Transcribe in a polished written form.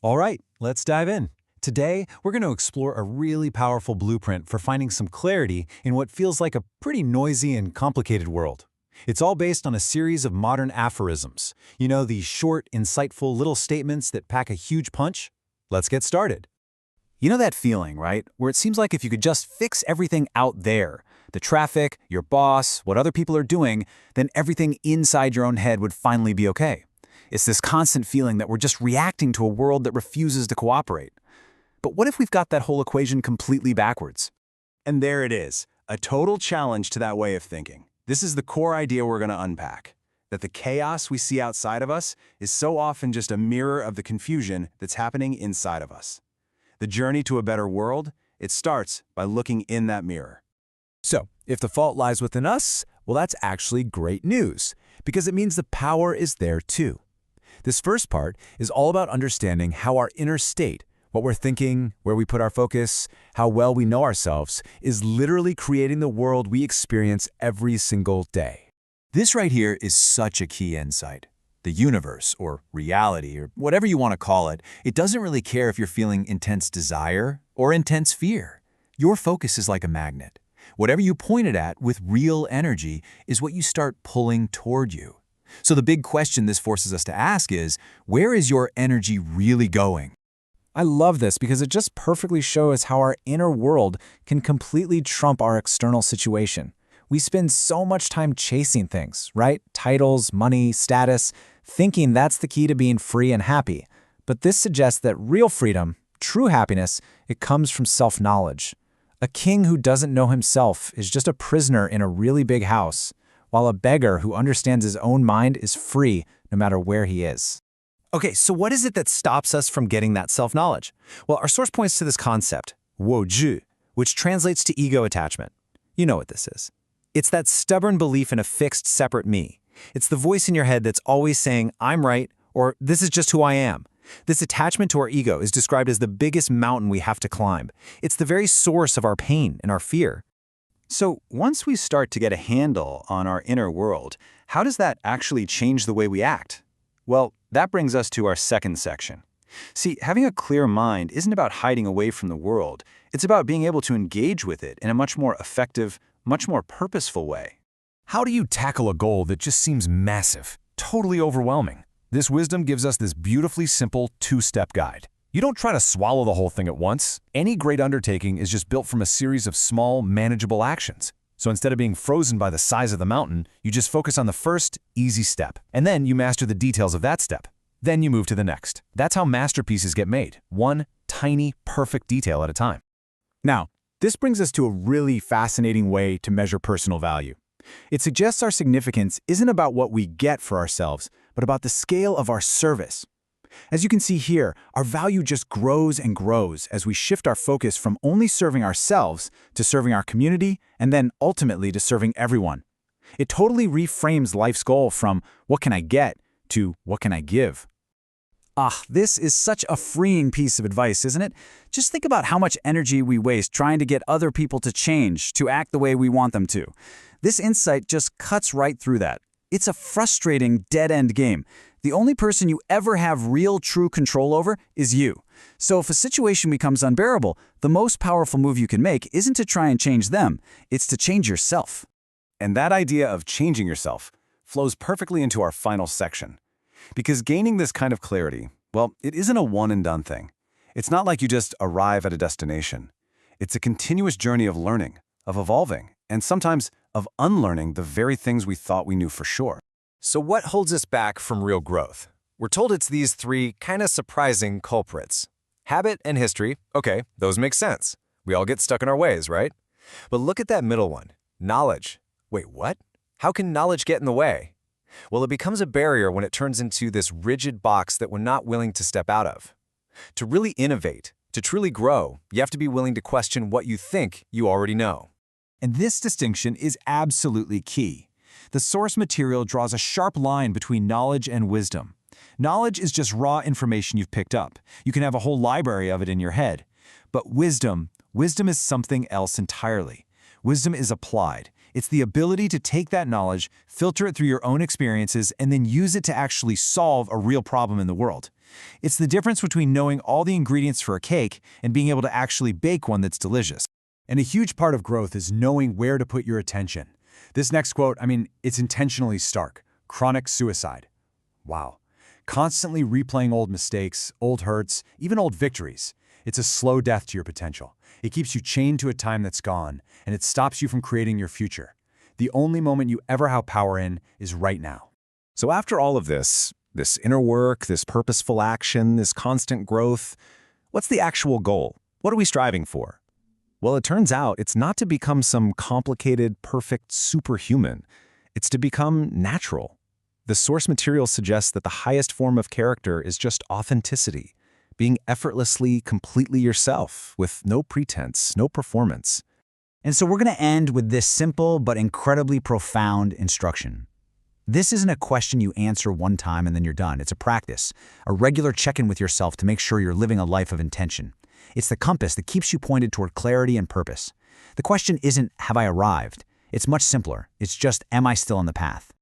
All right, let's dive in. Today, we're going to explore a really powerful blueprint for finding some clarity in what feels like a pretty noisy and complicated world. It's all based on a series of modern aphorisms. You know, these short, insightful little statements that pack a huge punch? Let's get started. You know that feeling, right? Where it seems like if you could just fix everything out there, the traffic, your boss, what other people are doing, then everything inside your own head would finally be okay. It's this constant feeling that we're just reacting to a world that refuses to cooperate. But what if we've got that whole equation completely backwards? And there it is, a total challenge to that way of thinking. This is the core idea we're going to unpack, that the chaos we see outside of us is so often just a mirror of the confusion that's happening inside of us. The journey to a better world, it starts by looking in that mirror. So, if the fault lies within us, well, that's actually great news, because it means the power is there too. This first part is all about understanding how our inner state, what we're thinking, where we put our focus, how well we know ourselves, is literally creating the world we experience every single day. This right here is such a key insight. The universe, or reality, or whatever you want to call it, it doesn't really care if you're feeling intense desire or intense fear. Your focus is like a magnet. Whatever you point it at with real energy is what you start pulling toward you. So the big question this forces us to ask is, where is your energy really going? I love this because it just perfectly shows how our inner world can completely trump our external situation. We spend so much time chasing things, right? Titles, money, status, thinking that's the key to being free and happy. But this suggests that real freedom, true happiness, it comes from self-knowledge. A king who doesn't know himself is just a prisoner in a really big house, while a beggar who understands his own mind is free no matter where he is. Okay, so what is it that stops us from getting that self-knowledge? Well, our source points to this concept, 我执, which translates to ego attachment. You know what this is. It's that stubborn belief in a fixed, separate me. It's the voice in your head that's always saying, I'm right, or this is just who I am. This attachment to our ego is described as the biggest mountain we have to climb. It's the very source of our pain and our fear. So once we start to get a handle on our inner world, how does that actually change the way we act? Well, that brings us to our second section. See, having a clear mind isn't about hiding away from the world. It's about being able to engage with it in a much more effective, much more purposeful way. How do you tackle a goal that just seems massive, totally overwhelming? This wisdom gives us this beautifully simple two-step guide. You don't try to swallow the whole thing at once. Any great undertaking is just built from a series of small, manageable actions. So instead of being frozen by the size of the mountain, you just focus on the first, easy step. And then you master the details of that step. Then you move to the next. That's how masterpieces get made, one tiny, perfect detail at a time. Now, this brings us to a really fascinating way to measure personal value. It suggests our significance isn't about what we get for ourselves, but about the scale of our service. As you can see here, our value just grows and grows as we shift our focus from only serving ourselves to serving our community and then ultimately to serving everyone. It totally reframes life's goal from what can I get to what can I give. This is such a freeing piece of advice, isn't it? Just think about how much energy we waste trying to get other people to change, to act the way we want them to. This insight just cuts right through that. It's a frustrating, dead-end game. The only person you ever have real, true control over is you. So if a situation becomes unbearable, the most powerful move you can make isn't to try and change them, it's to change yourself. And that idea of changing yourself flows perfectly into our final section. Because gaining this kind of clarity, well, it isn't a one-and-done thing. It's not like you just arrive at a destination. It's a continuous journey of learning, of evolving, and sometimes of unlearning the very things we thought we knew for sure. So what holds us back from real growth? We're told it's these three kind of surprising culprits. Habit and history, okay, those make sense. We all get stuck in our ways, right? But look at that middle one, knowledge. Wait, what? How can knowledge get in the way? Well, it becomes a barrier when it turns into this rigid box that we're not willing to step out of. To really innovate, to truly grow, you have to be willing to question what you think you already know. And this distinction is absolutely key. The source material draws a sharp line between knowledge and wisdom. Knowledge is just raw information you've picked up. You can have a whole library of it in your head. But wisdom is something else entirely. Wisdom is applied. It's the ability to take that knowledge, filter it through your own experiences, and then use it to actually solve a real problem in the world. It's the difference between knowing all the ingredients for a cake and being able to actually bake one that's delicious. And a huge part of growth is knowing where to put your attention. This next quote, it's intentionally stark. Chronic suicide. Wow. Constantly replaying old mistakes, old hurts, even old victories. It's a slow death to your potential. It keeps you chained to a time that's gone, and it stops you from creating your future. The only moment you ever have power in is right now. So after all of this inner work, this purposeful action, this constant growth, what's the actual goal? What are we striving for? Well, it turns out it's not to become some complicated, perfect superhuman. It's to become natural. The source material suggests that the highest form of character is just authenticity, being effortlessly, completely yourself, with no pretense, no performance. And so we're going to end with this simple but incredibly profound instruction. This isn't a question you answer one time and then you're done. It's a practice, a regular check-in with yourself to make sure you're living a life of intention. It's the compass that keeps you pointed toward clarity and purpose. The question isn't, have I arrived? It's much simpler. It's just, am I still on the path?